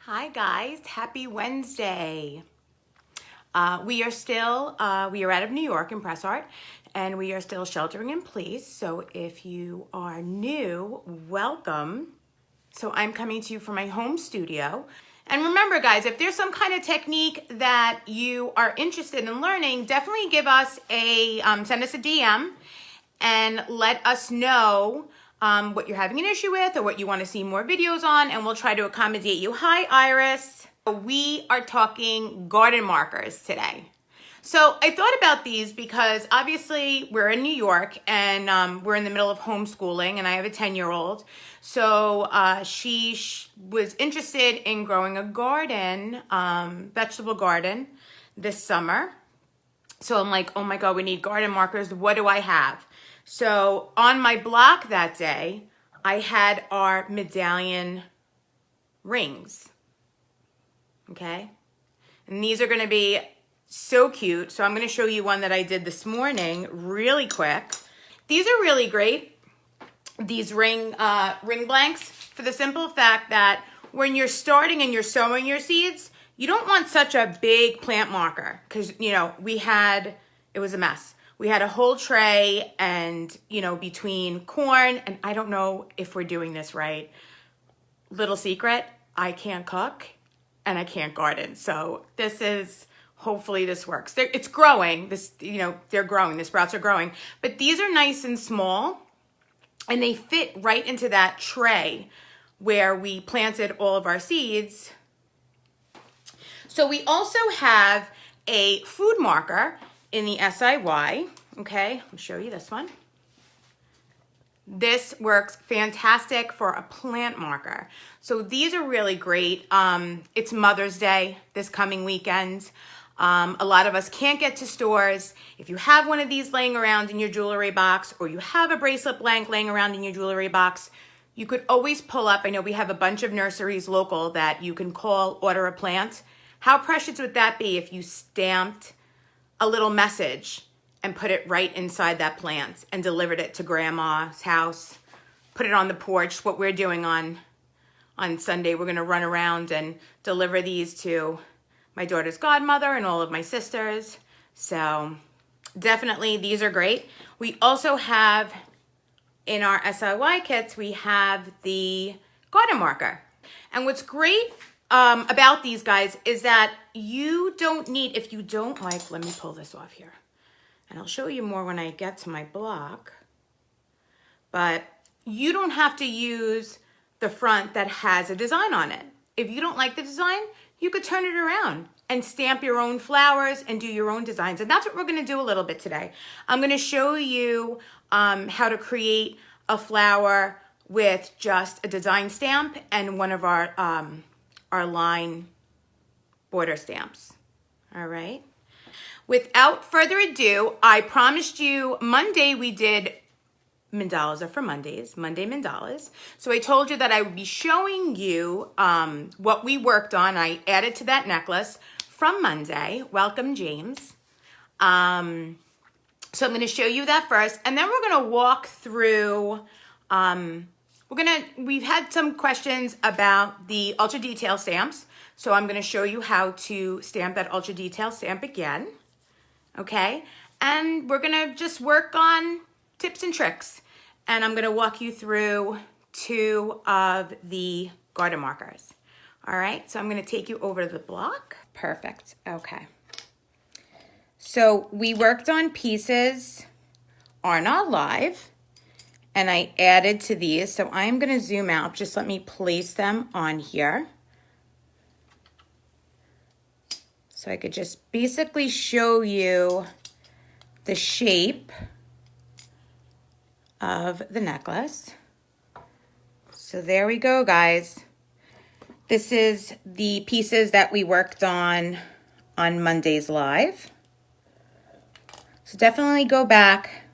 Hi guys, happy Wednesday. We are out of New York, ImpressArt, and we are still sheltering in place. So if you are new, welcome. So I'm coming to you from my home studio. And remember guys, if there's some kind of technique that you are interested in learning, definitely give us send us a DM and let us know what you're having an issue with or what you want to see more videos on, and we'll try to accommodate you. Hi, Iris. We are talking garden markers today. So I thought about these because obviously we're in New York and we're in the middle of homeschooling, and I have a 10-year-old. So she was interested in growing a garden, vegetable garden this summer. So I'm like, oh my God, we need garden markers. What do I have? So on my block that day, I had our Medallion Rings. Okay. And these are going to be so cute. So I'm going to show you one that I did this morning really quick. These are really great. These ring blanks, for the simple fact that when you're starting and you're sowing your seeds, you don't want such a big plant marker because, you know, it was a mess. We had a whole tray and, you know, between corn, and I don't know if we're doing this right. Little secret, I can't cook and I can't garden. So hopefully this works. It's growing. They're growing. The sprouts are growing. But these are nice and small and they fit right into that tray where we planted all of our seeds. So we also have a food marker in the SIY, okay? I'll show you this one. This works fantastic for a plant marker. So these are really great. It's Mother's Day this coming weekend. A lot of us can't get to stores. If you have one of these laying around in your jewelry box, or you have a bracelet blank laying around in your jewelry box, you could always pull up. I know we have a bunch of nurseries local that you can call, order a plant. How precious would that be if you stamped a little message and put it right inside that plant and delivered it to grandma's house, put it on the porch? What we're doing on Sunday, we're gonna run around and deliver these to my daughter's godmother and all of my sisters. So definitely these are great. We also have in our SIY kits, we have the garden marker. And what's great about these guys is that you don't need, if you don't like, let me pull this off here. And I'll show you more when I get to my block. But you don't have to use the front that has a design on it. If you don't like the design, you could turn it around and stamp your own flowers and do your own designs. And that's what we're gonna do a little bit today. I'm gonna show you how to create a flower with just a design stamp and one of our line border stamps. All right. Without further ado, I promised you Monday we did mandalas are for Mondays, Monday mandalas. So I told you that I would be showing you what we worked on. I added to that necklace from Monday. Welcome, James. So I'm going to show you that first, and then we're going to walk through. We've had some questions about the ultra detail stamps. So I'm going to show you how to stamp that ultra detail stamp again. Okay. And we're going to just work on tips and tricks. And I'm going to walk you through 2 of the garden markers. All right. So I'm going to take you over to the block. Perfect. Okay. So we worked on pieces are not live. And I added to these. So I'm going to zoom out. Just let me place them on here. So I could just basically show you the shape of the necklace. So there we go, guys. This is the pieces that we worked on Monday's live. So definitely go back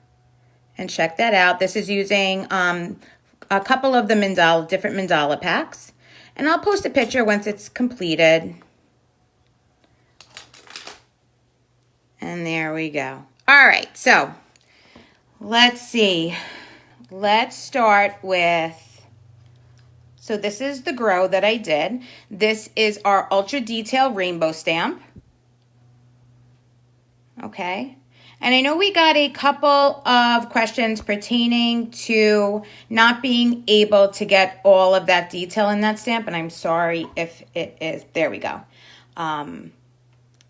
and check that out. This is using a couple of the different mandala packs. And I'll post a picture once it's completed. And there we go. All right, so let's see. Let's start with So this is the grow that I did. This is our Ultra Detail Rainbow Stamp. Okay. And I know we got a couple of questions pertaining to not being able to get all of that detail in that stamp, and I'm sorry if it is, there we go,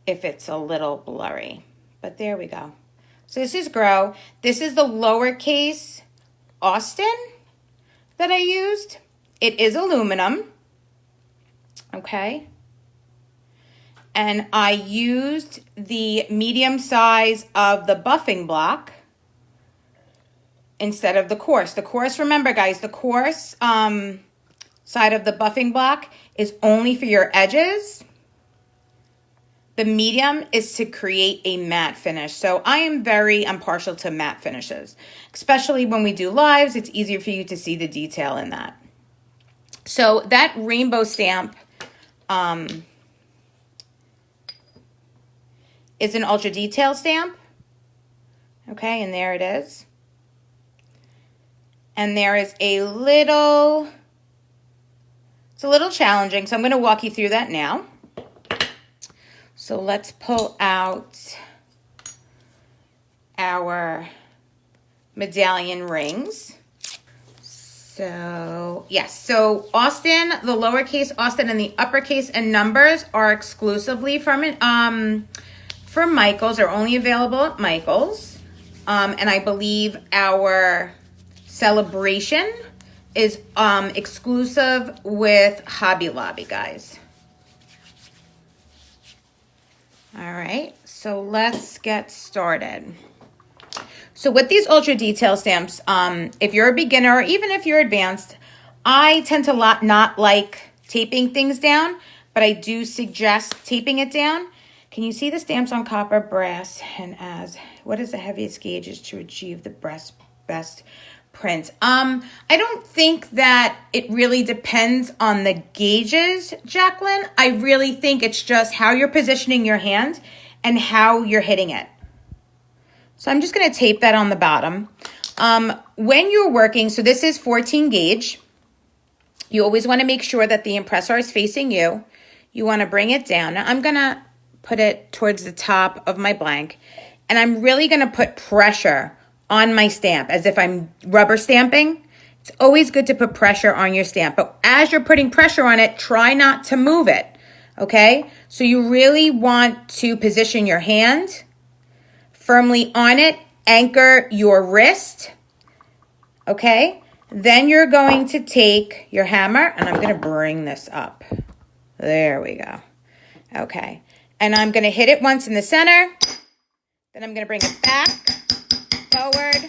if it's a little blurry, but there we go. So this is Grow. This is the lowercase Austin that I used. It is aluminum, okay? And I used the medium size of the buffing block instead of the coarse. The coarse, remember guys, the coarse side of the buffing block is only for your edges. The medium is to create a matte finish. So I'm partial to matte finishes, especially when we do lives. It's easier for you to see the detail in that. So that rainbow stamp is an ultra detail stamp. Okay, and there it is. And there is it's a little challenging, so I'm going to walk you through that now. So let's pull out our medallion rings. So, yes, so Austin, the lowercase Austin and the uppercase and numbers are exclusively from Michaels, are only available at Michaels. And I believe our celebration is exclusive with Hobby Lobby, guys. All right, so let's get started. So with these ultra detail stamps, if you're a beginner or even if you're advanced, I tend to not like taping things down, but I do suggest taping it down. Can you see the stamps on copper, brass, and what is the heaviest gauges to achieve the best print? I don't think that it really depends on the gauges, Jacqueline. I really think it's just how you're positioning your hand and how you're hitting it. So I'm just going to tape that on the bottom. When you're working, so this is 14 gauge. You always want to make sure that the ImpressArt is facing you. You want to bring it down. Now I'm going to put it towards the top of my blank, and I'm really going to put pressure on my stamp as if I'm rubber stamping. It's always good to put pressure on your stamp, but as you're putting pressure on it, try not to move it, okay? So you really want to position your hand firmly on it, anchor your wrist, okay? Then you're going to take your hammer, and I'm going to bring this up. There we go. Okay, and I'm going to hit it once in the center, then I'm going to bring it back, forward,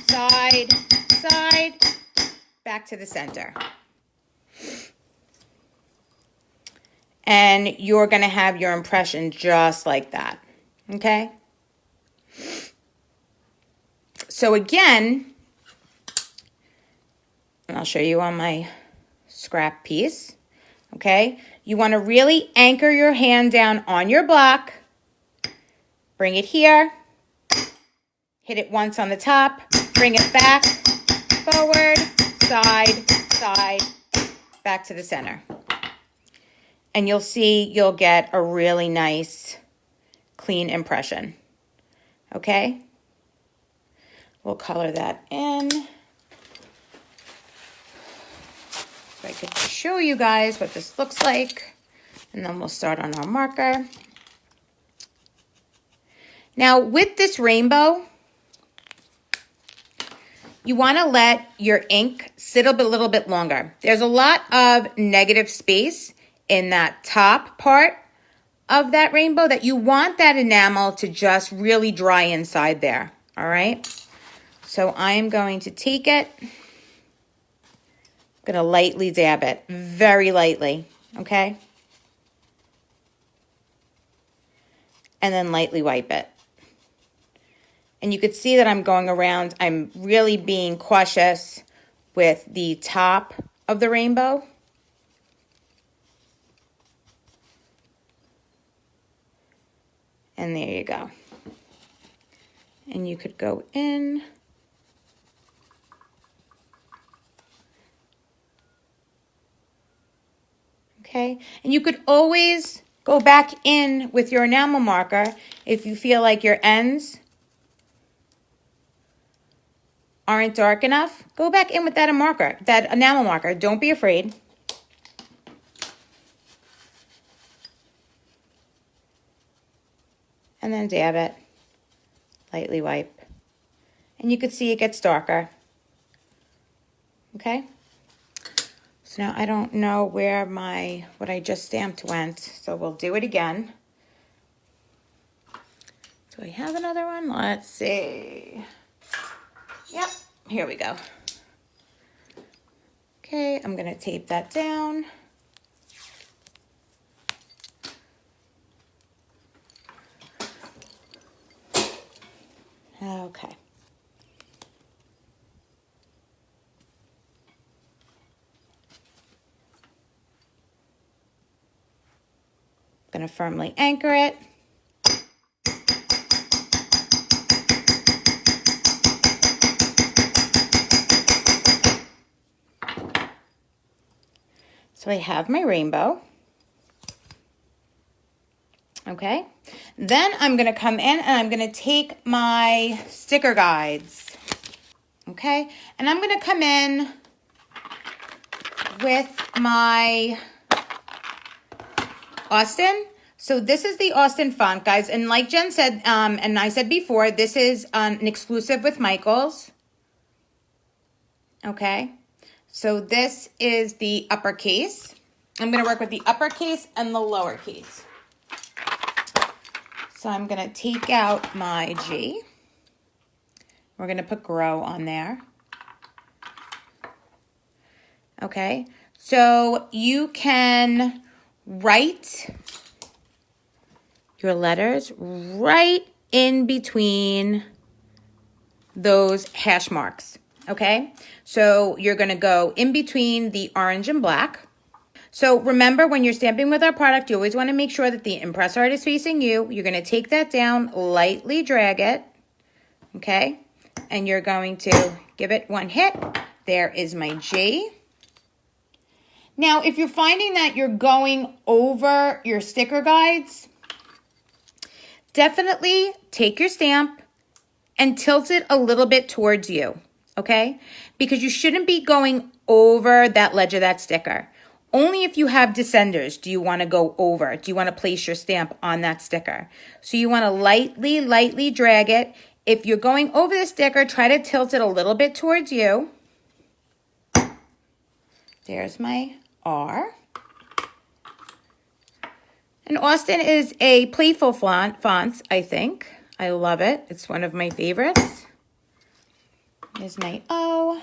side, side, back to the center. And you're going to have your impression just like that, okay? So again, and I'll show you on my scrap piece, okay? You want to really anchor your hand down on your block, bring it here, hit it once on the top, bring it back, forward, side, side, back to the center. And you'll see you'll get a really nice, clean impression, okay? We'll color that in. So I could show you guys what this looks like, and then we'll start on our marker. Now with this rainbow, you want to let your ink sit a little bit longer. There's a lot of negative space in that top part of that rainbow that you want that enamel to just really dry inside there, all right? So I am going to take it, I'm going to lightly dab it, very lightly, okay? And then lightly wipe it. And you could see that I'm going around, I'm really being cautious with the top of the rainbow. And there you go. And you could go in. Okay, and you could always go back in with your enamel marker if you feel like your ends aren't dark enough. Go back in with that enamel marker. Don't be afraid. And then dab it, lightly wipe. And you can see it gets darker. Okay? So now I don't know where what I just stamped went, so we'll do it again. Do I have another one? Let's see. Yep, here we go. Okay, I'm gonna tape that down. Okay. Gonna firmly anchor it. So I have my rainbow. Okay. Then I'm gonna come in and I'm gonna take my sticker guides. Okay. And I'm gonna come in with my Austin. So this is the Austin font, guys. And like Jen said, and I said before, this is an exclusive with Michaels. Okay. So this is the uppercase. I'm going to work with the uppercase and the lowercase. So I'm going to take out my G. We're going to put grow on there. Okay. So you can write your letters right in between those hash marks. Okay, so you're going to go in between the orange and black. So remember, when you're stamping with our product, you always want to make sure that the impress art is facing you. You're going to take that down, lightly drag it, okay, and you're going to give it one hit. There is my G. Now, if you're finding that you're going over your sticker guides, definitely take your stamp and tilt it a little bit towards you. Okay, because you shouldn't be going over that ledge of that sticker. Only if you have descenders do you want to go over. Do you want to place your stamp on that sticker? So you want to lightly drag it. If you're going over the sticker, try to tilt it a little bit towards you. There's my R. And Austin is a playful font, I think. I love it. It's one of my favorites. Is my O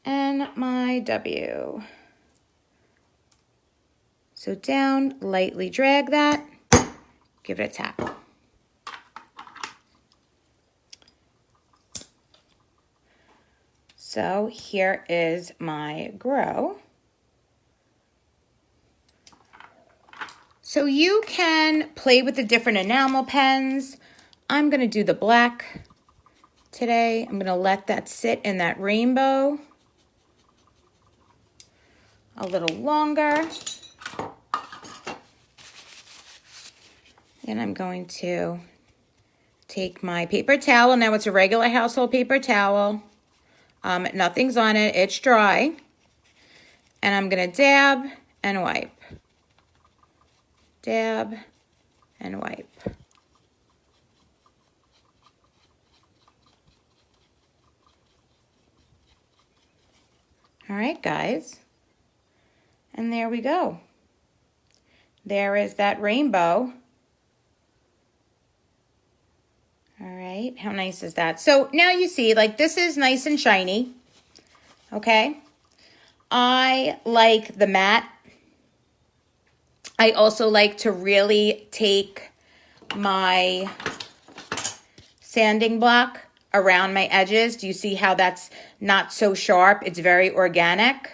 and my W. So down, lightly drag that, give it a tap. So here is my grow. So you can play with the different enamel pens. I'm going to do the black today. I'm going to let that sit in that rainbow a little longer. And I'm going to take my paper towel. Now it's a regular household paper towel. Nothing's on it. It's dry. And I'm going to dab and wipe. Dab and wipe. All right, guys. And there we go. There is that rainbow. All right, how nice is that? So now you see, like, this is nice and shiny. Okay. I like the matte. I also like to really take my sanding block around my edges. Do you see how that's not so sharp? It's very organic.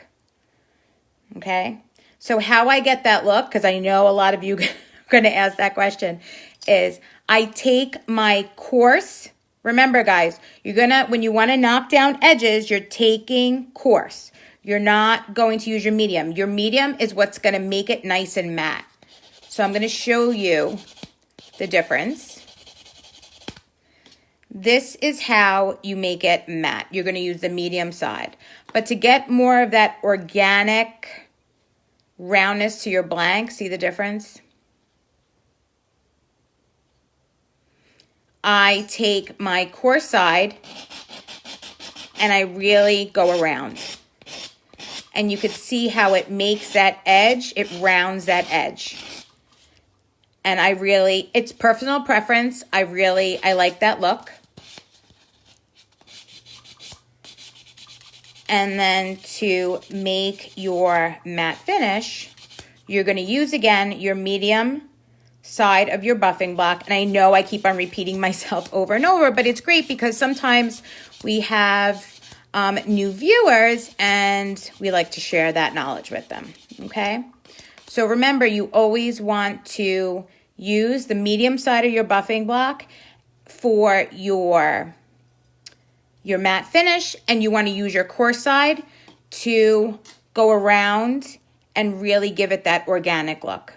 Okay. So how I get that look, because I know a lot of you are going to ask that question, is I take my coarse. Remember, guys, you're going to, when you want to knock down edges, you're taking coarse. You're not going to use your medium. Your medium is what's going to make it nice and matte. So I'm going to show you the difference. This is how you make it matte. You're going to use the medium side. But to get more of that organic roundness to your blank, see the difference? I take my coarse side and I really go around. And you could see how it makes that edge, it rounds that edge. And it's personal preference. I like that look. And then to make your matte finish, you're going to use again your medium side of your buffing block. And I know I keep on repeating myself over and over, but it's great because sometimes we have new viewers and we like to share that knowledge with them, okay? So remember, you always want to use the medium side of your buffing block for your matte finish, and you want to use your coarse side to go around and really give it that organic look.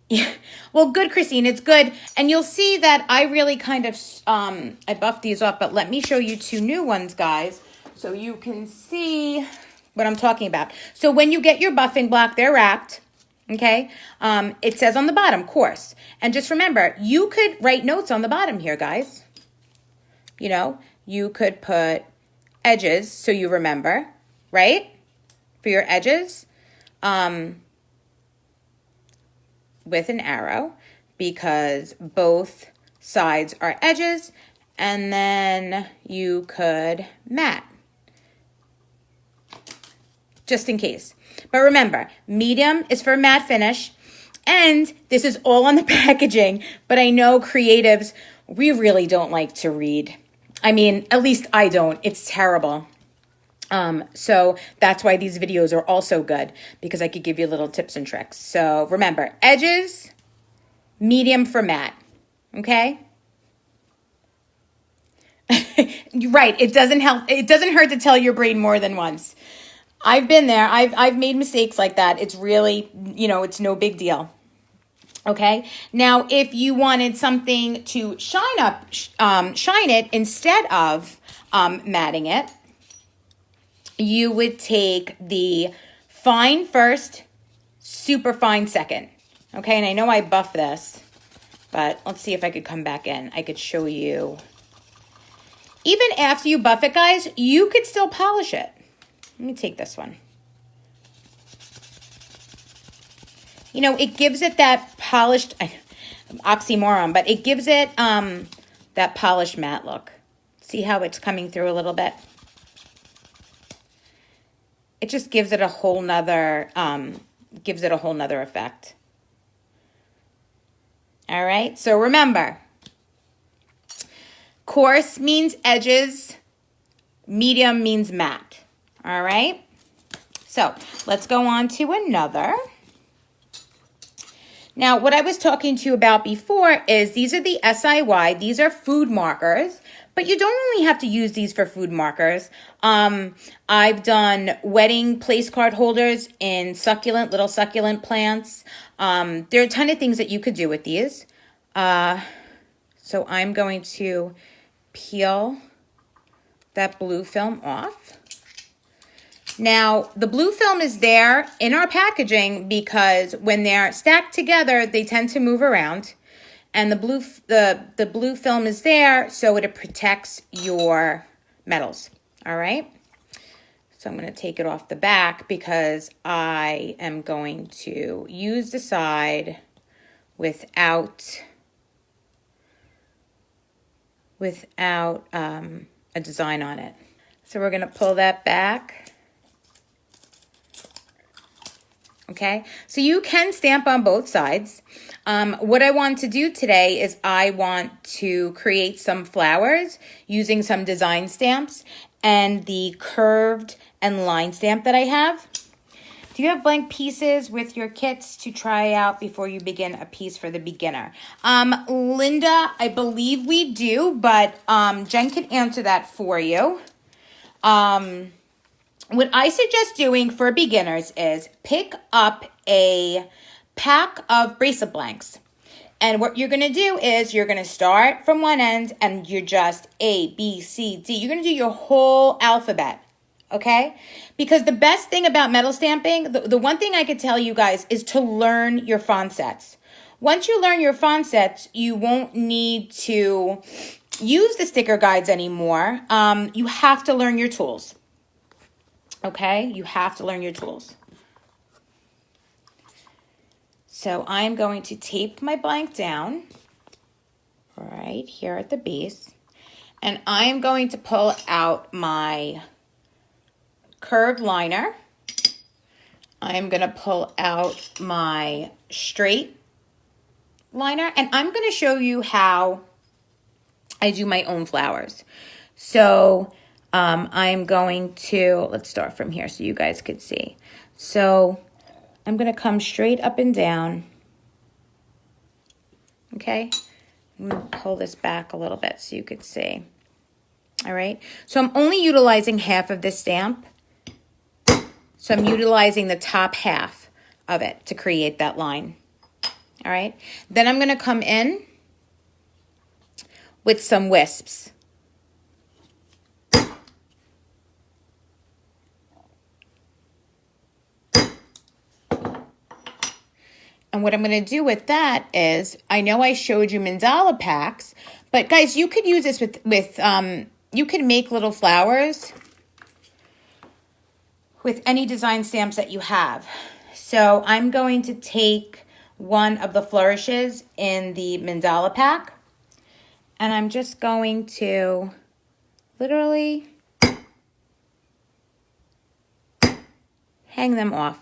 Yeah. Well, good, Christine. It's good. And you'll see that I really kind of, I buffed these off, but let me show you two new ones, guys, so you can see what I'm talking about. So when you get your buffing block, they're wrapped, okay? It says on the bottom, coarse. And just remember, you could write notes on the bottom here, guys. You know, you could put edges so you remember, right? For your edges. With an arrow because both sides are edges, and then you could matte just in case. But remember, medium is for matte finish, and this is all on the packaging, but I know creatives, we really don't like to read. I mean, at least I don't. It's terrible. So that's why these videos are also good, because I could give you little tips and tricks. So remember, edges, medium for matte, okay? Right, it doesn't help. It doesn't hurt to tell your brain more than once. I've been there. I've made mistakes like that. It's really, you know, it's no big deal. Okay. Now, if you wanted something to shine it instead of matting it, you would take the fine first, super fine second. Okay, and I know I buffed this, but let's see if I could come back in. I could show you. Even after you buff it, guys, you could still polish it. Let me take this one. You know, it gives it that polished, oxymoron, but it gives it that polished matte look. See how it's coming through a little bit? It just gives it a whole nother, effect. All right, so remember, coarse means edges, medium means matte. All right, so let's go on to another. Now, what I was talking to you about before is these are the SIY. These are food markers, but you don't only have to use these for food markers. I've done wedding place card holders in little succulent plants. There are a ton of things that you could do with these. So I'm going to peel that blue film off. Now, the blue film is there in our packaging because when they're stacked together, they tend to move around. And the blue film is there so it protects your metals, all right? So I'm going to take it off the back because I am going to use the side without a design on it. So we're going to pull that back. Okay, so you can stamp on both sides. What I want to do today is I want to create some flowers using some design stamps and the curved and line stamp that I have. Do you have blank pieces with your kits to try out before you begin a piece for the beginner? Linda, I believe we do, but Jen can answer that for you. What I suggest doing for beginners is pick up a pack of bracelet blanks. And what you're going to do is you're going to start from one end and you're just A, B, C, D. You're going to do your whole alphabet. Okay? Because the best thing about metal stamping, the one thing I could tell you guys is to learn your font sets. Once you learn your font sets, you won't need to use the sticker guides anymore. You have to learn your tools. Okay? You have to learn your tools. So I'm going to tape my blank down right here at the base. And I'm going to pull out my curved liner. I'm going to pull out my straight liner. And I'm going to show you how I do my own flowers. So I'm going to, let's start from here so you guys could see. So I'm going to come straight up and down. Okay. I'm going to pull this back a little bit so you could see. All right. So I'm only utilizing half of this stamp. So I'm utilizing the top half of it to create that line. All right. Then I'm going to come in with some wisps. And what I'm going to do with that is, I know I showed you mandala packs, but guys, you could use this with you could make little flowers with any design stamps that you have. So I'm going to take one of the flourishes in the mandala pack, and I'm just going to literally hang them off.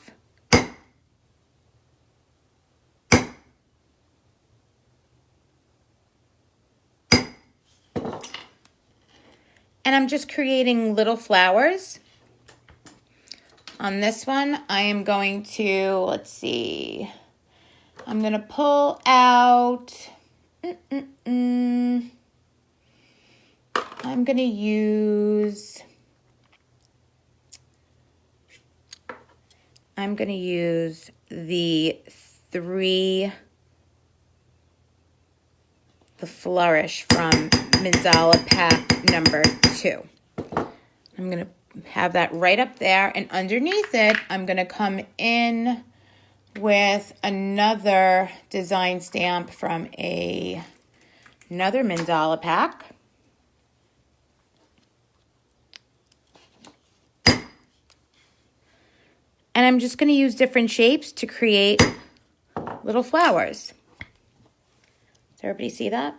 And I'm just creating little flowers. On this one, I am going to, let's see, I'm going to pull out, I'm going to use the flourish from mandala pack number 2. I'm going to have that right up there, and underneath it, I'm going to come in with another design stamp from another mandala pack. And I'm just going to use different shapes to create little flowers. Does everybody see that?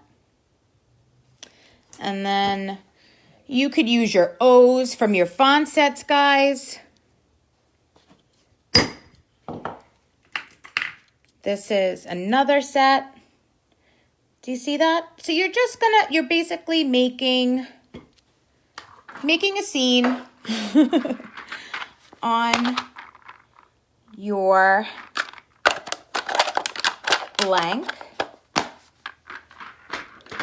And then you could use your O's from your font sets, guys. This is another set. Do you see that? So you're basically making a scene on your blank.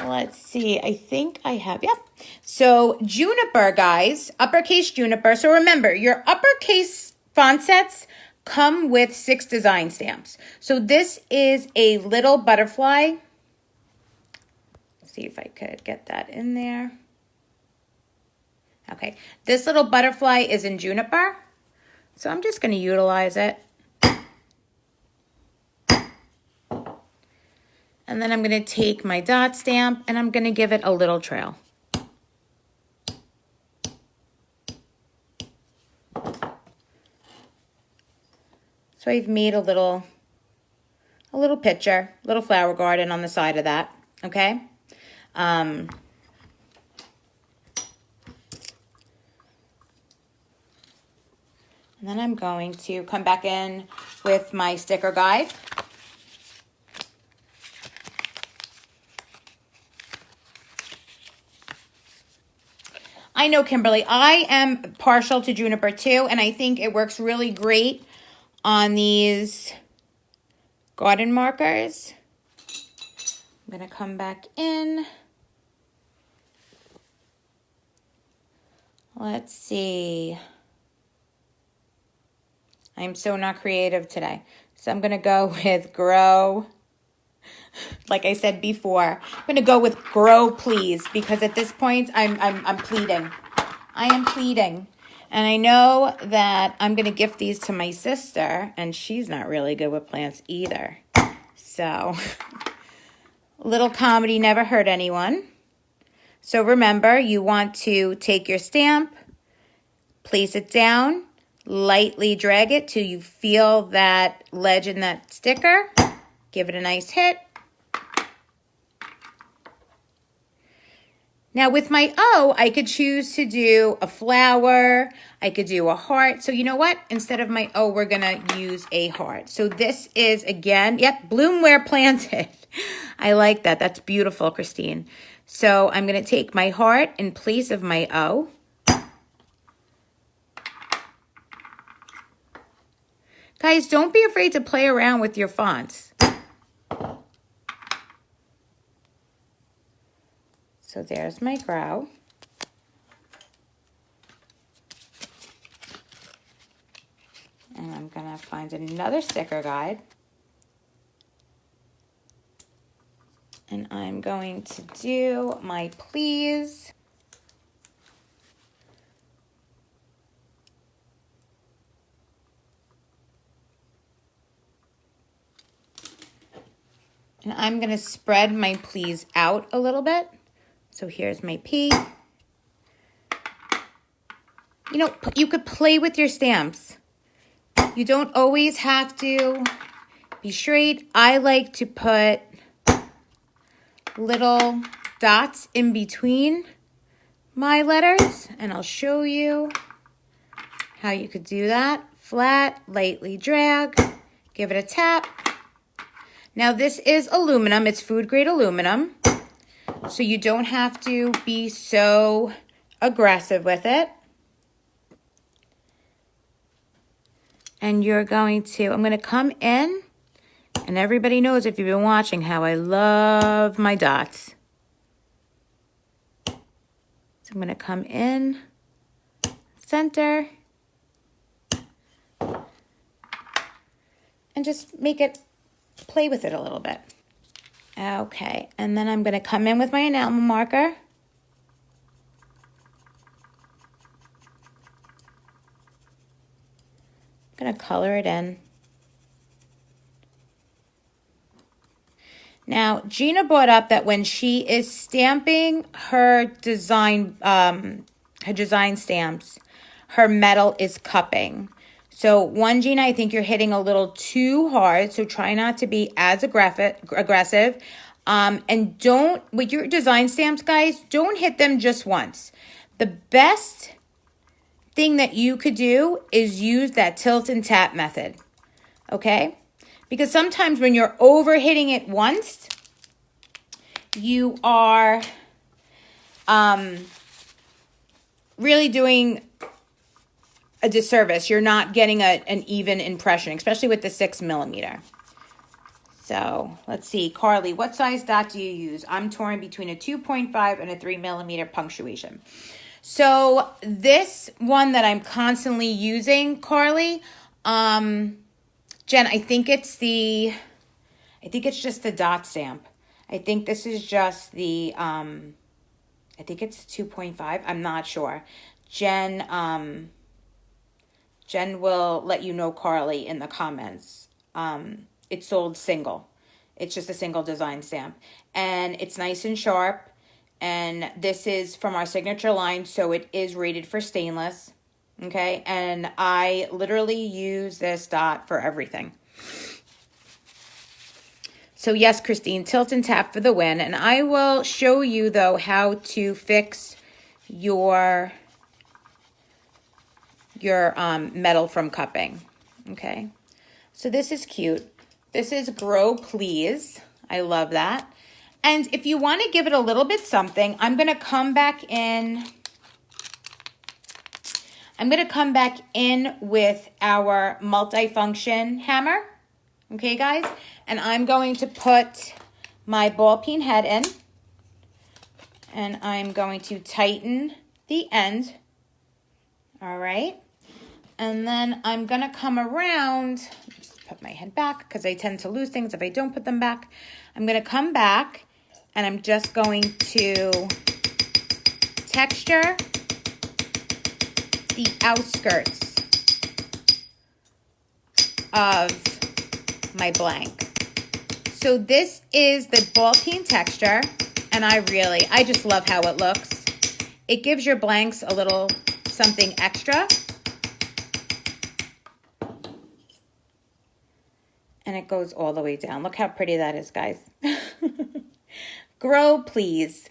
Let's see, I think I have, yep. So juniper, guys, uppercase juniper. So remember, your uppercase font sets come with 6 design stamps. So this is a little butterfly. Let's see if I could get that in there. Okay, this little butterfly is in juniper. So I'm just going to utilize it. And then I'm going to take my dot stamp and I'm going to give it a little trail. So I've made a little picture, little flower garden on the side of that, okay? And then I'm going to come back in with my sticker guide. I know, Kimberly, I am partial to juniper too, and I think it works really great on these garden markers. I'm going to come back in. Let's see. I'm so not creative today. So I'm going to go with grow. Like I said before, I'm going to go with grow please, because at this point I'm pleading. I am pleading. And I know that I'm going to gift these to my sister, and she's not really good with plants either. So, little comedy never hurt anyone. So remember, you want to take your stamp, place it down, lightly drag it till you feel that ledge in that sticker. Give it a nice hit. Now with my O, I could choose to do a flower. I could do a heart. So you know what? Instead of my O, we're going to use a heart. So this is, again, yep, bloom where planted. I like that. That's beautiful, Christine. So I'm going to take my heart in place of my O. Guys, don't be afraid to play around with your fonts. So there's my grow. And I'm going to find another sticker guide. And I'm going to do my please. And I'm going to spread my please out a little bit. So here's my P. You know, you could play with your stamps. You don't always have to be straight. I like to put little dots in between my letters, and I'll show you how you could do that. Flat, lightly drag, give it a tap. Now this is aluminum. It's food grade aluminum. So you don't have to be so aggressive with it. And you're going to, I'm going to come in, and everybody knows if you've been watching how I love my dots. So I'm going to come in, center, and just make it, play with it a little bit. Okay, and then I'm going to come in with my enamel marker. I'm going to color it in. Now, Gina brought up that when she is stamping her design stamps, her metal is cupping. So one, Gina, I think you're hitting a little too hard, so try not to be as aggressive. And don't, with your design stamps, guys, don't hit them just once. The best thing that you could do is use that tilt and tap method, okay? Because sometimes when you're over hitting it once, you are really doing a disservice. You're not getting an even impression, especially with the 6mm. So let's see, Carly, what size dot do you use? I'm torn between a 2.5 and a 3mm punctuation. So this one that I'm constantly using, Carly, Jen, I think it's just the dot stamp. I think this is just the, I think it's 2.5. I'm not sure. Jen will let you know, Carly, in the comments. It's sold single. It's just a single design stamp. And it's nice and sharp. And this is from our signature line, so it is rated for stainless. Okay? And I literally use this dot for everything. So yes, Christine, tilt and tap for the win. And I will show you, though, how to fix your metal from cupping. Okay? So this is cute. This is Grow Please. I love that. And if you want to give it a little bit something, I'm going to come back in. I'm going to come back in with our multifunction hammer. Okay, guys? And I'm going to put my ball peen head in. And I'm going to tighten the end. All right. And then I'm going to come around, just put my head back because I tend to lose things if I don't put them back. I'm going to come back and I'm just going to texture the outskirts of my blank. So this is the ball peen texture, and I just love how it looks. It gives your blanks a little something extra. And it goes all the way down. Look how pretty that is, guys. Grow, please.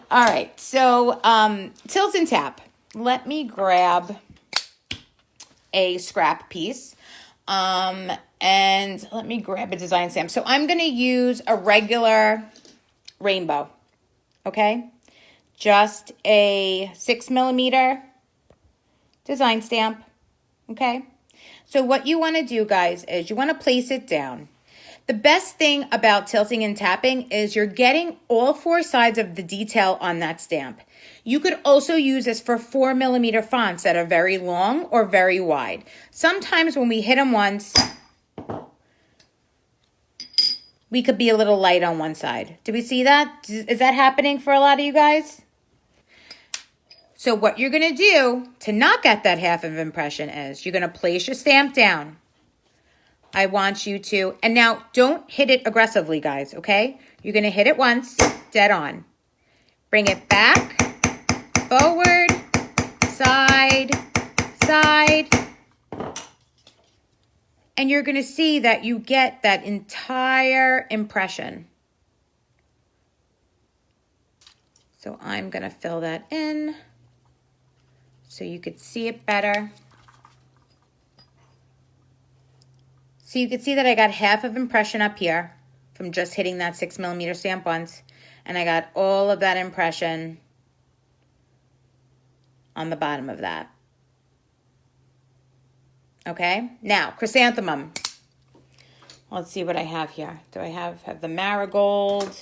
All right, so tilt and tap. Let me grab a scrap piece. And let me grab a design stamp. So I'm going to use a regular rainbow, okay? Just a 6mm design stamp, okay? So what you want to do, guys, is you want to place it down. The best thing about tilting and tapping is you're getting all 4 sides of the detail on that stamp. You could also use this for 4mm fonts that are very long or very wide. Sometimes when we hit them once, we could be a little light on one side. Do we see that? Is that happening for a lot of you guys? So what you're going to do to not get that half of impression is you're going to place your stamp down. I want you to, and now don't hit it aggressively, guys, okay? You're going to hit it once, dead on. Bring it back, forward, side, side. And you're going to see that you get that entire impression. So I'm going to fill that in so you could see it better. So you can see that I got half of impression up here from just hitting that 6mm stamp once. And I got all of that impression on the bottom of that. Okay, now chrysanthemum. Let's see what I have here. Do I have the marigold?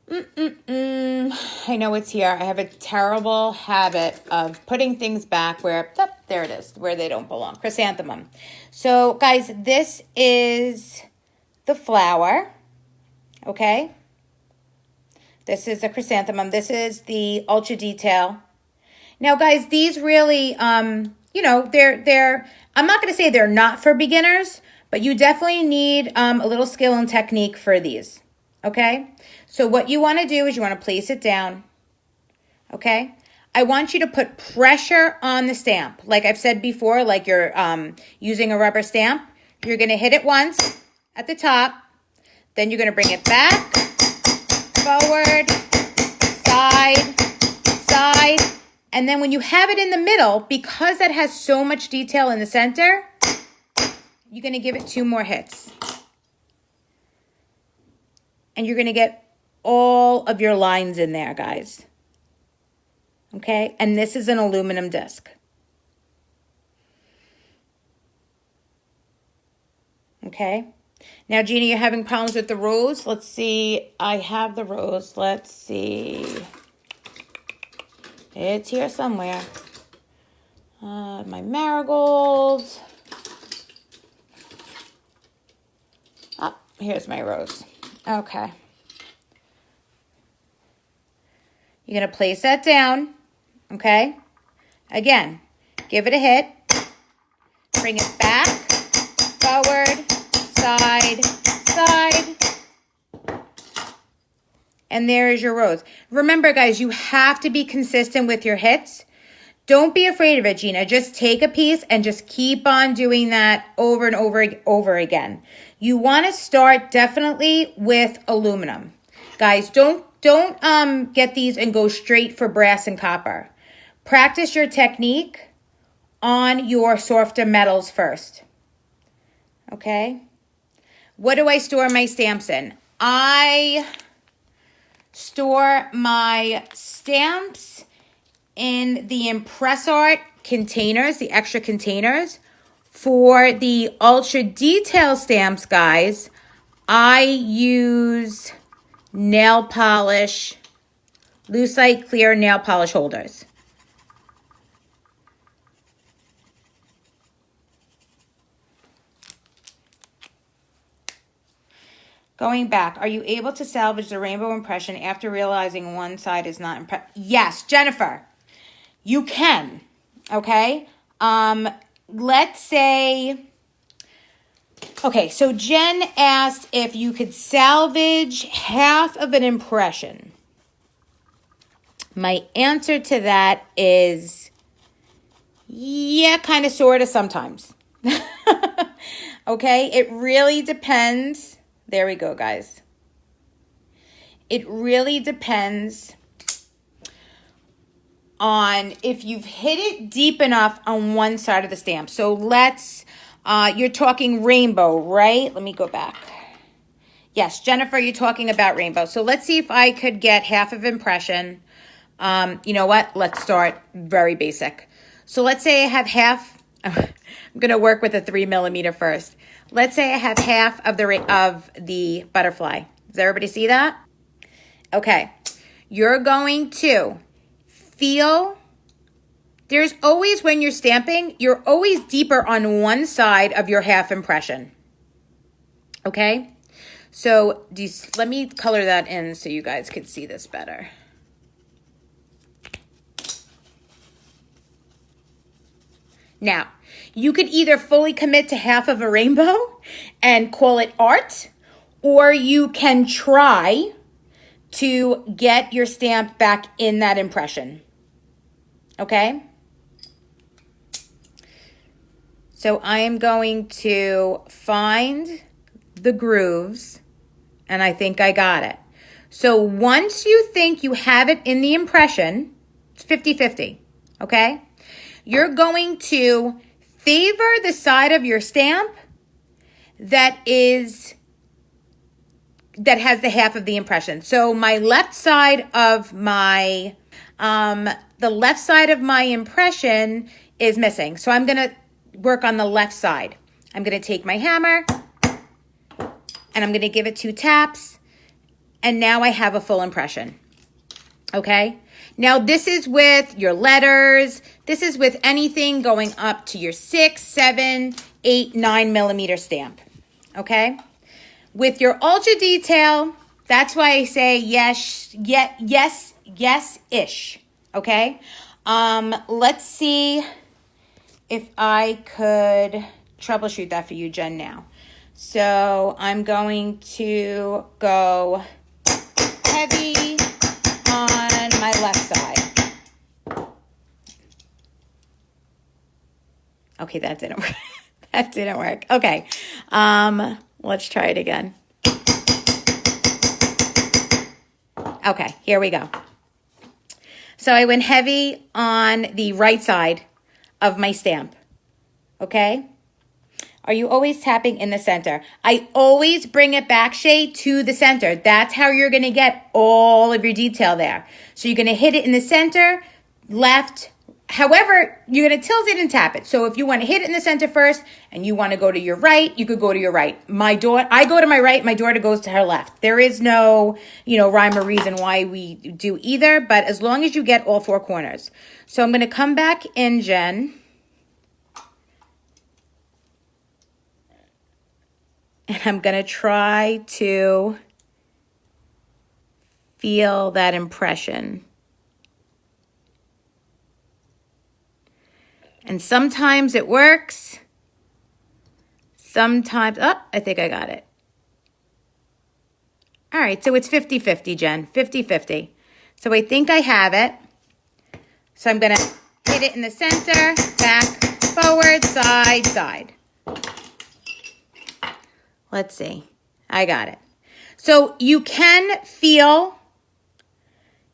I know it's here. I have a terrible habit of putting things back where, there it is, where they don't belong. Chrysanthemum. So guys, this is the flower, okay? This is a chrysanthemum. This is the ultra detail. Now guys, these really, you know, they're, I'm not going to say they're not for beginners, but you definitely need a little skill and technique for these, okay? So what you want to do is you want to place it down, okay? I want you to put pressure on the stamp. Like I've said before, like you're using a rubber stamp. You're going to hit it once at the top. Then you're going to bring it back, forward, side, side. And then when you have it in the middle, because that has so much detail in the center, you're going to give it 2 more hits. And you're going to get all of your lines in there, guys. Okay? And this is an aluminum disc. Okay? Now, Gina, you're having problems with the rose. Let's see. I have the rose. Let's see. It's here somewhere. My marigold. Oh, here's my rose. Okay. You're going to place that down, okay? Again, give it a hit. Bring it back, forward, side, side. And there is your rose. Remember, guys, you have to be consistent with your hits. Don't be afraid of it, Gina. Just take a piece and just keep on doing that over and over again. You want to start definitely with aluminum. Guys, don't get these and go straight for brass and copper. Practice your technique on your softer metals first. Okay? What do I store my stamps in? I store my stamps in the ImpressArt containers, the extra containers. For the ultra detail stamps, guys, I use nail polish, Lucite clear nail polish holders. Going back, are you able to salvage the rainbow impression after realizing one side is not impressed? Yes, Jennifer, you can, okay? Let's say, okay, so Jen asked if you could salvage half of an impression. My answer to that is, yeah, kind of, sort of, sometimes. Okay, it really depends. There we go, guys. It really depends on if you've hit it deep enough on one side of the stamp. So let's, you're talking rainbow, right? Let me go back. Yes, Jennifer, you're talking about rainbow. So let's see if I could get half of impression. You know what? Let's start very basic. So let's say I have half. I'm going to work with a 3mm first. Let's say I have half of the butterfly. Does everybody see that? Okay. You're going to feel, there's always, when you're stamping, you're always deeper on one side of your half impression. Okay? So let me color that in so you guys can see this better. Now, you could either fully commit to half of a rainbow and call it art, or you can try to get your stamp back in that impression. Okay? So I am going to find the grooves, and I think I got it. So once you think you have it in the impression, it's 50-50, okay? You're going to favor the side of your stamp that has the half of the impression. So my left side of my, the left side of my impression is missing. So I'm going to work on the left side. I'm going to take my hammer and I'm going to give it 2 taps. And now I have a full impression. Okay? Now this is with your letters. This is with anything going up to your 6, 7, 8, 9mm stamp. Okay? With your ultra detail, that's why I say yes, yes-ish. Okay? Let's see if I could troubleshoot that for you, Jen, now. So I'm going to go heavy on my left side. Okay, that didn't work. That didn't work. Okay, let's try it again. Okay, here we go. So I went heavy on the right side of my stamp. Okay? Are you always tapping in the center? I always bring it back, Shay, to the center. That's how you're going to get all of your detail there. So you're going to hit it in the center, left. However, you're going to tilt it and tap it. So if you want to hit it in the center first and you want to go to your right, you could go to your right. I go to my right, my daughter goes to her left. There is no, rhyme or reason why we do either, but as long as you get all 4 corners. So I'm going to come back in, Jen. And I'm going to try to feel that impression. And sometimes it works. Sometimes, I think I got it. All right, so it's 50-50, Jen, 50-50. So I think I have it. So I'm going to hit it in the center, back, forward, side, side. Let's see. I got it. So you can feel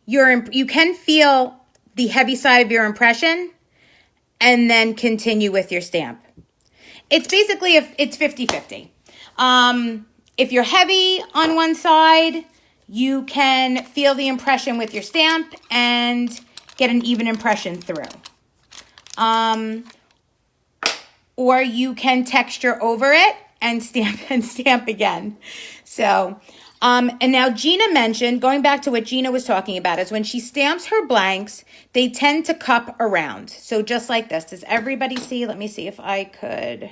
the heavy side of your impression and then continue with your stamp. It's basically, it's 50-50. If you're heavy on one side, you can feel the impression with your stamp and get an even impression through. Or you can texture over it and stamp again. So, and now Gina mentioned, going back to what Gina was talking about, is when she stamps her blanks, they tend to cup around. So just like this. Does everybody see? Let me see if I could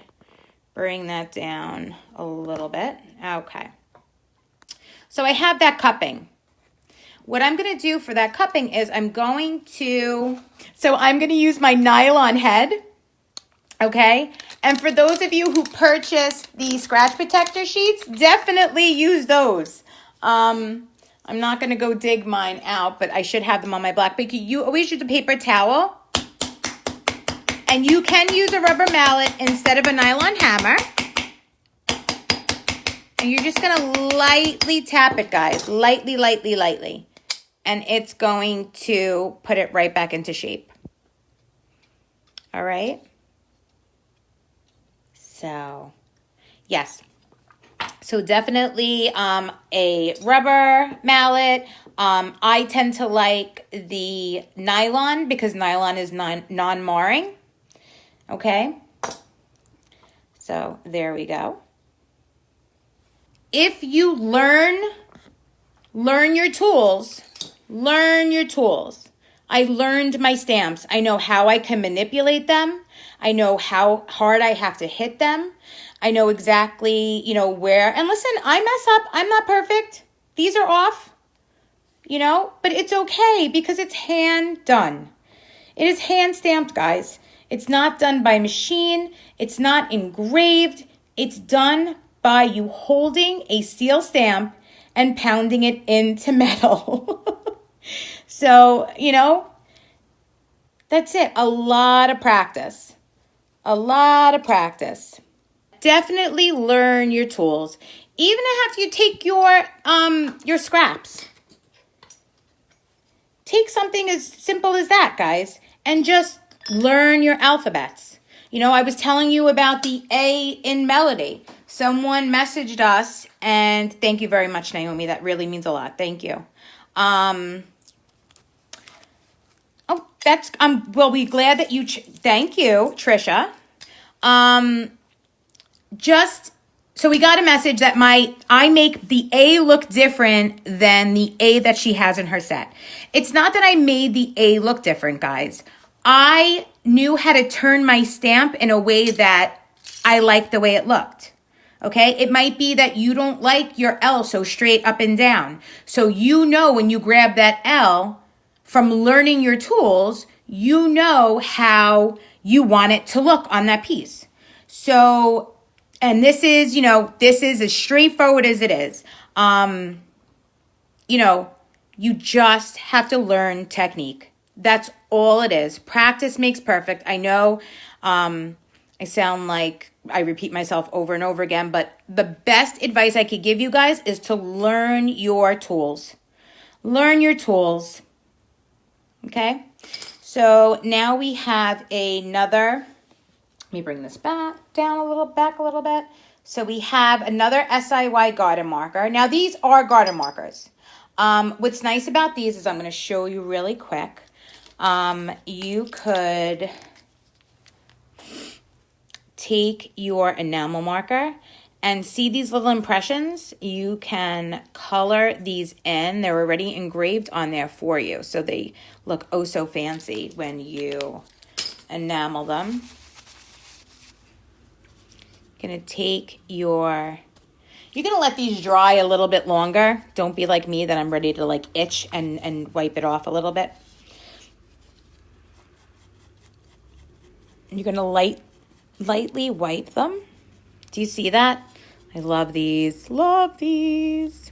bring that down a little bit. Okay. So I have that cupping. What I'm going to do for that cupping is I'm going to use my nylon head. Okay, and for those of you who purchased the scratch protector sheets, definitely use those. I'm not going to go dig mine out, but I should have them on my black. But you always use a paper towel, and you can use a rubber mallet instead of a nylon hammer. And you're just going to lightly tap it, guys. Lightly, lightly, lightly. And it's going to put it right back into shape. All right. So, yes. So definitely a rubber mallet. I tend to like the nylon because nylon is non-marring. Okay. So there we go. If you learn your tools, learn your tools. I learned my stamps. I know how I can manipulate them. I know how hard I have to hit them. I know exactly, where. And listen, I mess up. I'm not perfect. These are off, but it's okay because it's hand done. It is hand stamped, guys. It's not done by machine. It's not engraved. It's done by you holding a steel stamp and pounding it into metal. So, that's it. A lot of practice. A lot of practice. Definitely learn your tools. Even if you take your scraps. Take something as simple as that, guys, and just learn your alphabets. I was telling you about the A in Melody. Someone messaged us, and thank you very much, Naomi. That really means a lot. Thank you. We'll be glad that thank you, Trisha. So we got a message that I make the A look different than the A that she has in her set. It's not that I made the A look different, guys. I knew how to turn my stamp in a way that I liked the way it looked. Okay? It might be that you don't like your L so straight up and down. So when you grab that L, from learning your tools, you know how you want it to look on that piece. So, and this is as straightforward as it is. You just have to learn technique. That's all it is. Practice makes perfect. I know I sound like I repeat myself over and over again, but the best advice I could give you guys is to learn your tools. Learn your tools. Okay, so now we have another, let me bring this back a little bit. So we have another SIY garden marker. Now these are garden markers. What's nice about these is I'm going to show you really quick. You could take your enamel marker and see these little impressions. You can color these in. They're already engraved on there for you. So they look oh so fancy when you enamel them. You're going to let these dry a little bit longer. Don't be like me that I'm ready to itch and wipe it off a little bit. You're going to lightly wipe them. Do you see that? I love these. Love these.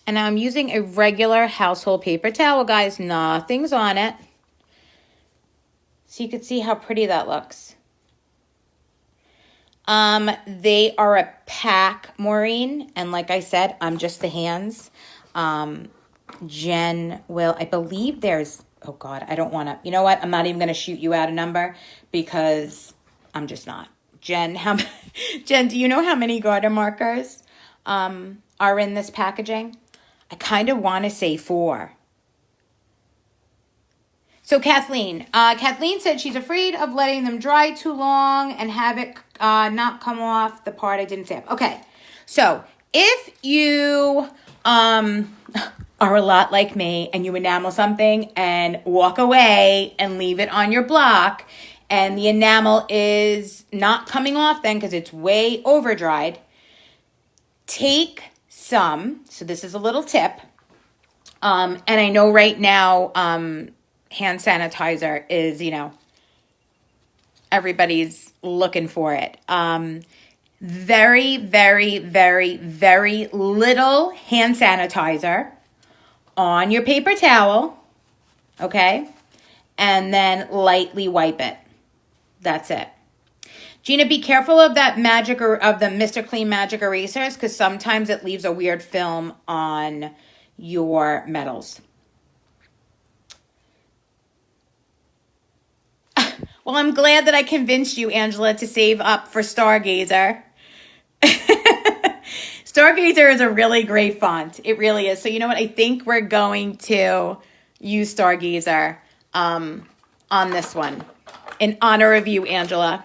And now I'm using a regular household paper towel, guys. Nothing's on it. So you can see how pretty that looks. They are a pack, Maureen. And like I said, I'm just the hands. Jen will, I believe there's, oh God, I don't want to, you know what? I'm not even going to shoot you out a number because I'm just not. Jen, Jen, do you know how many garden markers are in this packaging? I kind of want to say 4. So Kathleen said she's afraid of letting them dry too long and have it not come off the part I didn't stamp. Okay, so if you are a lot like me and you enamel something and walk away and leave it on your block and the enamel is not coming off then because it's way over dried, take some, so this is a little tip, and I know right now hand sanitizer is, you know, everybody's looking for it. Very, very, very, very little hand sanitizer on your paper towel, okay? And then lightly wipe it. That's it. Gina, be careful of that magic or of the Mr. Clean Magic erasers because sometimes it leaves a weird film on your metals. Well, I'm glad that I convinced you, Angela, to save up for Stargazer. Stargazer is a really great font. It really is. So you know what? I think we're going to use Stargazer on this one in honor of you, Angela.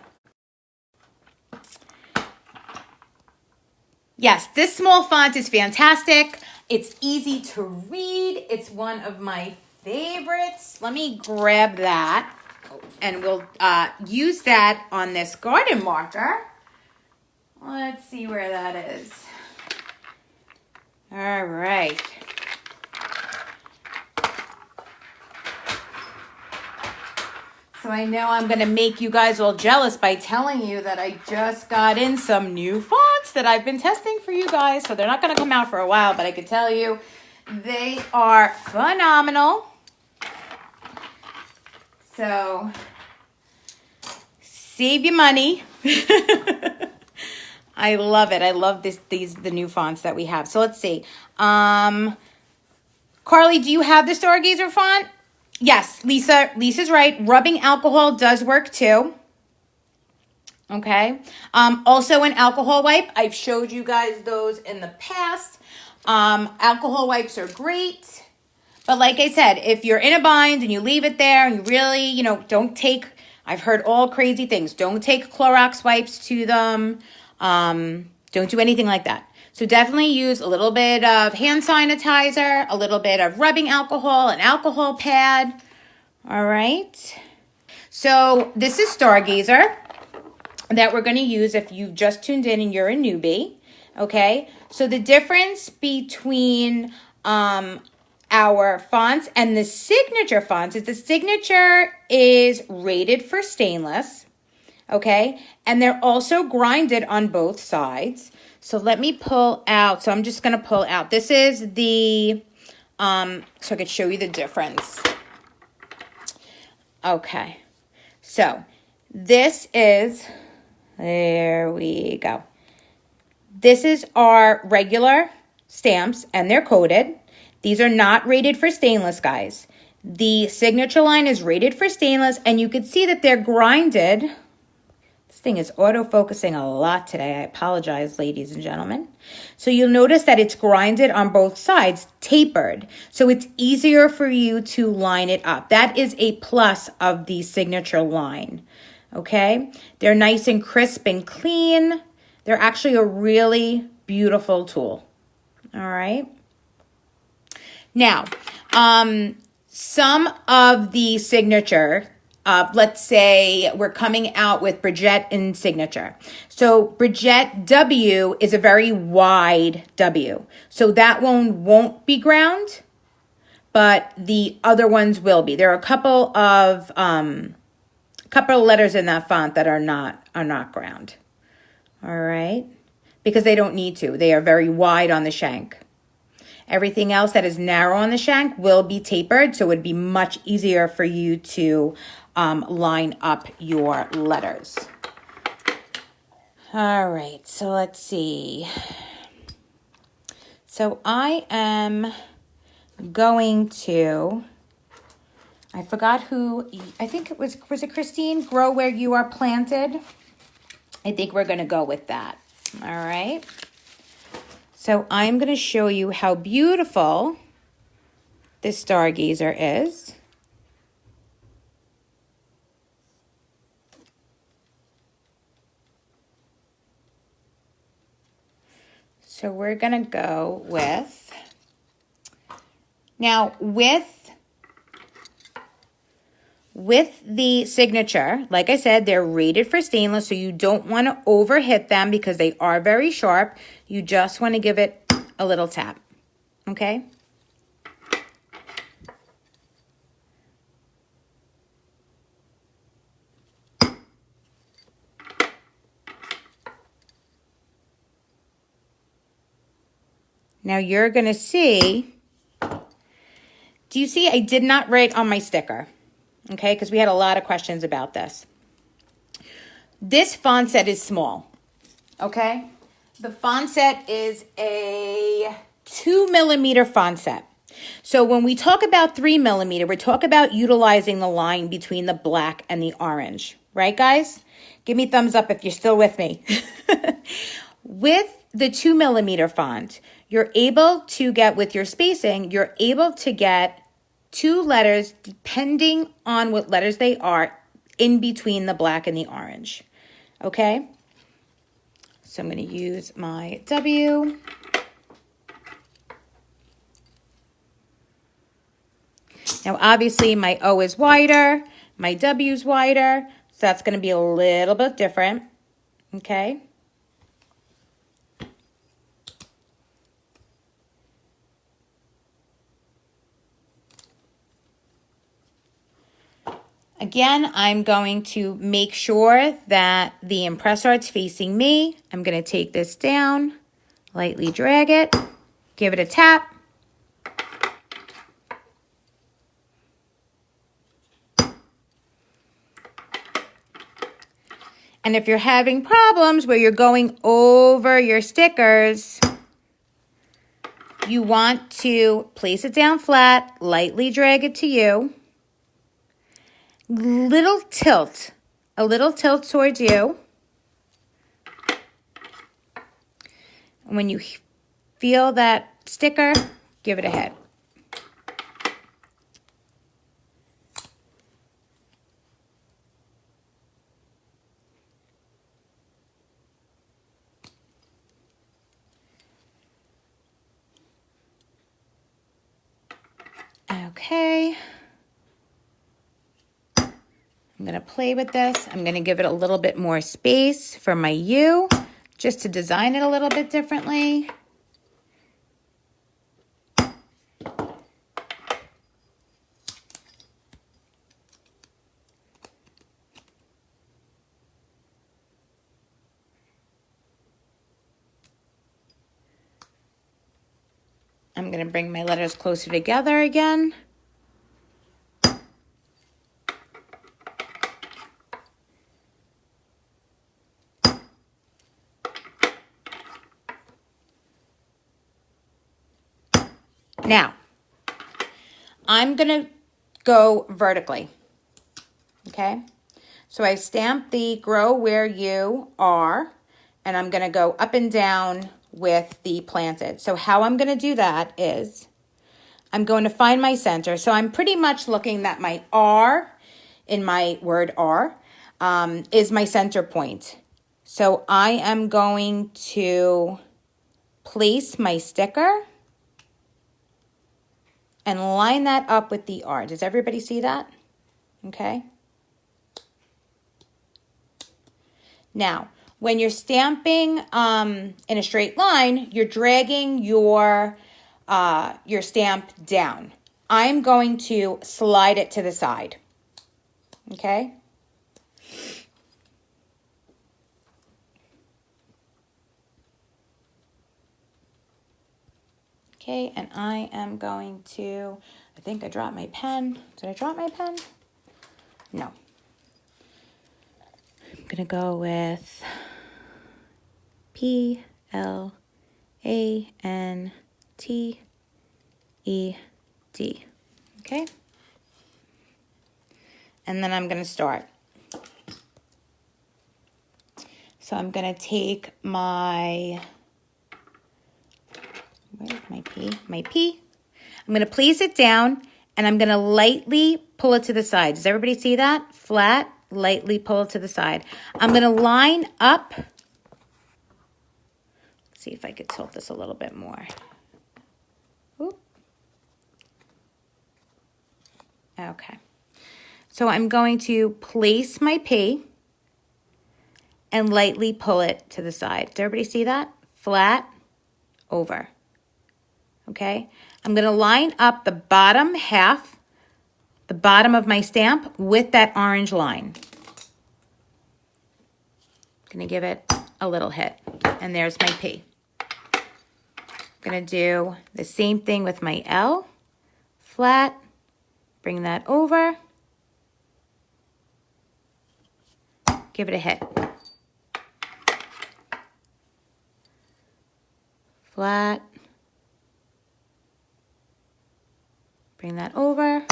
Yes, this small font is fantastic. It's easy to read. It's one of my favorites. Let me grab that. And we'll use that on this garden marker. Let's see where that is. All right. So I know I'm going to make you guys all jealous by telling you that I just got in some new fonts that I've been testing for you guys. So they're not going to come out for a while, but I can tell you they are phenomenal. So save your money. I love it. I love the new fonts that we have. So let's see. Carly, do you have the Stargazer font? Yes, Lisa's right. Rubbing alcohol does work too. Okay. Also an alcohol wipe. I've showed you guys those in the past. Alcohol wipes are great. But like I said, if you're in a bind and you leave it there and you really, you know, don't take, I've heard all crazy things. Don't take Clorox wipes to them. Don't do anything like that. So definitely use a little bit of hand sanitizer, a little bit of rubbing alcohol, an alcohol pad. All right. So this is Stargazer that we're going to use if you just tuned in and you're a newbie. Okay. So the difference between our fonts and the signature fonts is the signature is rated for stainless. Okay. And they're also grinded on both sides. So let me pull out. So I'm just going to pull out. This is the, so I could show you the difference. Okay. So this is, there we go. This is our regular stamps and they're coated. These are not rated for stainless, guys. The signature line is rated for stainless and you can see that they're grinded. This thing is auto-focusing a lot today. I apologize, ladies and gentlemen. So you'll notice that it's grinded on both sides, tapered. So it's easier for you to line it up. That is a plus of the signature line, okay? They're nice and crisp and clean. They're actually a really beautiful tool, all right? Now, some of the signature, let's say we're coming out with Bridget in signature. So Bridget W is a very wide W. So that one won't be ground, but the other ones will be. There are a couple of letters in that font that are not ground. All right? Because they don't need to. They are very wide on the shank. Everything else that is narrow on the shank will be tapered, so it would be much easier for you to line up your letters. All right, so let's see. So I am going to I forgot who, I think it was it Christine? Grow Where You Are Planted. I think we're gonna go with that. All right. So I'm gonna show you how beautiful this Stargazer is. So we're gonna go with, now with the signature, like I said, they're rated for stainless, so you don't want to overhit them because they are very sharp. You just want to give it a little tap, okay? Now you're going to see, do you see I did not write on my sticker, okay? Because we had a lot of questions about this. This font set is small, okay? The font set is a 2mm font set. So when we talk about 3mm, we're talking about utilizing the line between the black and the orange, right, guys? Give me thumbs up if you're still with me. With the 2mm font, you're able to get, with your spacing, you're able to get 2 letters, depending on what letters they are, in between the black and the orange, okay? So I'm going to use my W. Now, obviously, my O is wider, my W is wider, so that's going to be a little bit different, okay? Again, I'm going to make sure that the ImpressArt's facing me. I'm going to take this down, lightly drag it, give it a tap. And if you're having problems where you're going over your stickers, you want to place it down flat, lightly drag it to you. A little tilt towards you. And when you feel that sticker, give it a hit. Okay. I'm going to play with this. I'm going to give it a little bit more space for my U, just to design it a little bit differently. I'm going to bring my letters closer together again. Now, I'm going to go vertically, okay? So I stamped the Grow Where You Are, and I'm going to go up and down with the planted. So how I'm going to do that is I'm going to find my center. So I'm pretty much looking that my R in my word R is my center point. So I am going to place my sticker and line that up with the R. Does everybody see that? Okay. Now, when you're stamping in a straight line, you're dragging your stamp down. I'm going to slide it to the side. Okay. Okay, and I am going to, I think I dropped my pen. Did I drop my pen? No. I'm going to go with P-L-A-N-T-E-D. Okay. and then I'm going to start. So I'm going to take my, where's my P? My P. I'm going to place it down, and I'm going to lightly pull it to the side. Does everybody see that? Flat, lightly pull it to the side. I'm going to line up. Let's see if I could tilt this a little bit more. Oop. Okay. So I'm going to place my P and lightly pull it to the side. Does everybody see that? Flat, over. Okay? I'm going to line up the bottom half, the bottom of my stamp with that orange line. I'm going to give it a little hit. And there's my P. I'm going to do the same thing with my L. Flat, bring that over. Give it a hit. Flat. Bring that over.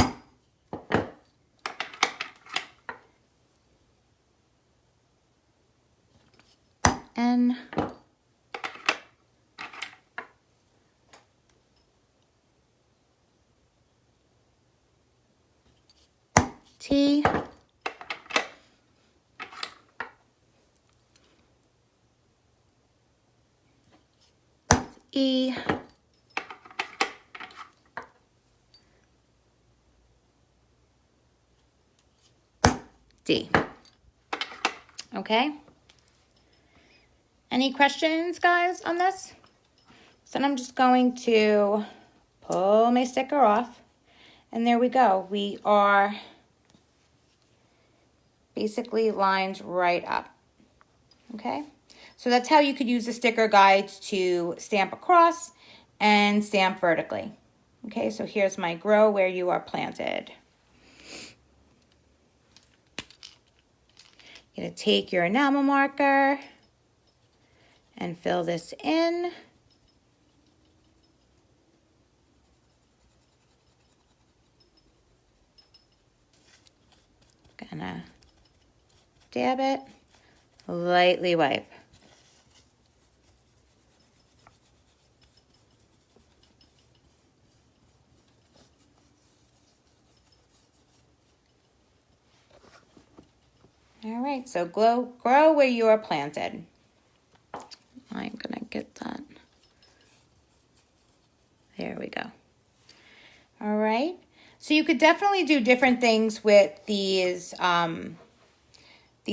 N. T. E. D. Okay. Any questions, guys, on this? So then I'm just going to pull my sticker off, and there we go. We are basically lined right up. Okay. So that's how you could use the sticker guides to stamp across and stamp vertically. Okay, so here's my grow where you are planted. You're going to take your enamel marker and fill this in. Gonna dab it, lightly wipe. All right, so grow where you are planted. I'm gonna get that. There we go. All right, so you could definitely do different things with these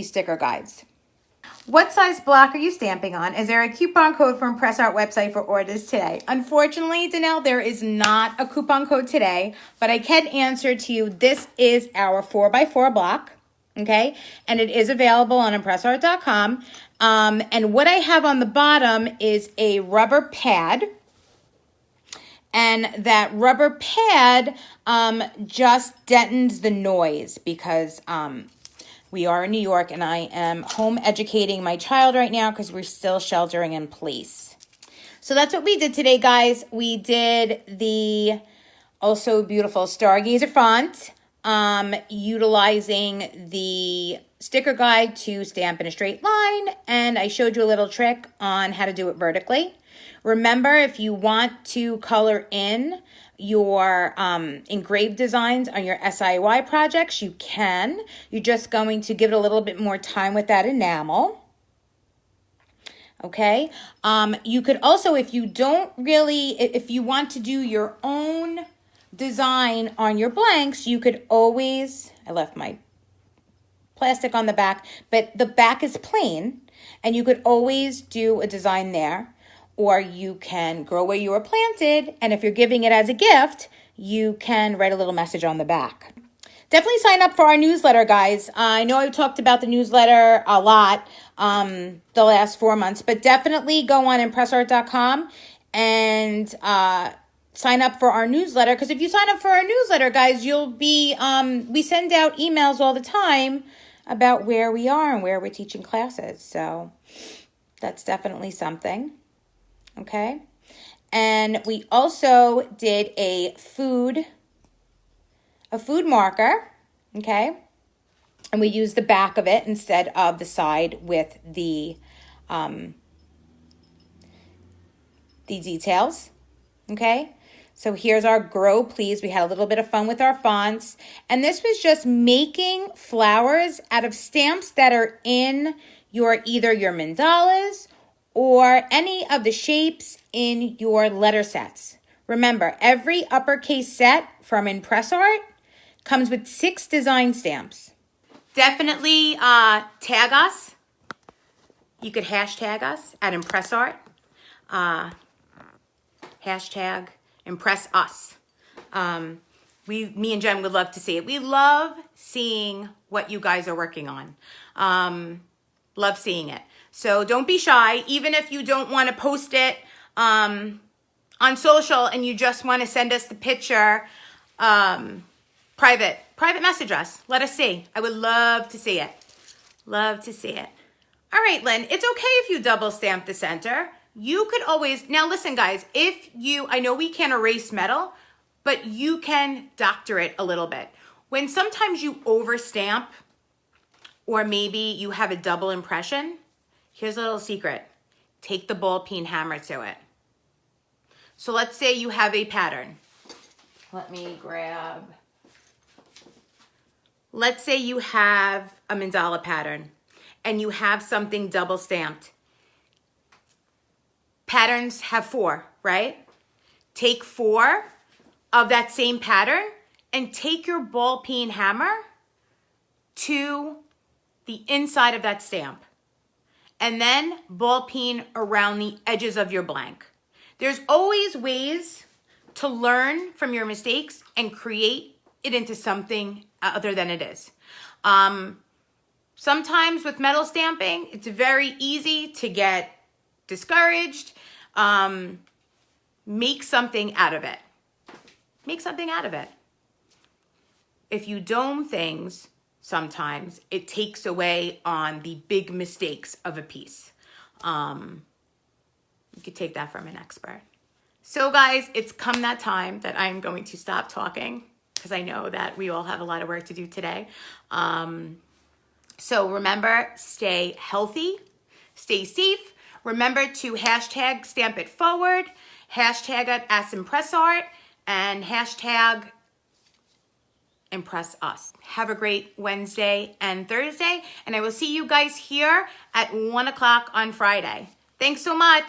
sticker guides. What size block are you stamping on? Is there a coupon code for ImpressArt website for orders today? Unfortunately, Danelle, there is not a coupon code today, but I can answer to you. This is our 4x4 block. Okay, and it is available on ImpressArt.com. And what I have on the bottom is a rubber pad. And that rubber pad just deadens the noise because we are in New York and I am home educating my child right now because we're still sheltering in place. So that's what we did today, guys. We did the also beautiful Stargazer Font. Utilizing the sticker guide to stamp in a straight line, and I showed you a little trick on how to do it vertically. Remember, if you want to color in your engraved designs on your SIY projects, you can. You're just going to give it a little bit more time with that enamel. Okay. You could also, if you want to do your own design on your blanks, you could always, I left my plastic on the back, but the back is plain and you could always do a design there, or you can grow where you were planted. And if you're giving it as a gift, you can write a little message on the back. Definitely sign up for our newsletter, guys. I know I've talked about the newsletter a lot the last 4 months, but definitely go on ImpressArt.com and sign up for our newsletter, because if you sign up for our newsletter, guys, you'll be, we send out emails all the time about where we are and where we're teaching classes. So that's definitely something. Okay. And we also did a food marker. Okay. And we use the back of it instead of the side with the details, okay? So here's our Grow Please. We had a little bit of fun with our fonts. And this was just making flowers out of stamps that are in your either your mandalas or any of the shapes in your letter sets. Remember, every uppercase set from ImpressArt comes with 6 design stamps. Definitely tag us. You could hashtag us at ImpressArt. Hashtag Impress Us. Me and Jen would love to see it. We love seeing what you guys are working on. Love seeing it. So don't be shy, even if you don't want to post it on social and you just want to send us the picture, private message us. Let us see. I would love to see it. Love to see it. All right, Lynn, it's okay if you double stamp the center. You could always, now listen guys, I know we can't erase metal, but you can doctor it a little bit. When sometimes you overstamp, or maybe you have a double impression, here's a little secret. Take the ball peen hammer to it. So let's say you have a pattern. Let's say you have a mandala pattern and you have something double stamped. Patterns have 4, right? Take 4 of that same pattern and take your ball peen hammer to the inside of that stamp. And then ball peen around the edges of your blank. There's always ways to learn from your mistakes and create it into something other than it is. Sometimes with metal stamping, it's very easy to get discouraged. Make something out of it. Make something out of it. If you dome things, sometimes it takes away on the big mistakes of a piece. You could take that from an expert. So guys, it's come that time that I'm going to stop talking because I know that we all have a lot of work to do today. So remember, stay healthy, stay safe. Remember to hashtag Stamp It Forward, hashtag it as ImpressArt, and hashtag Impress Us. Have a great Wednesday and Thursday, and I will see you guys here at 1 o'clock on Friday. Thanks so much.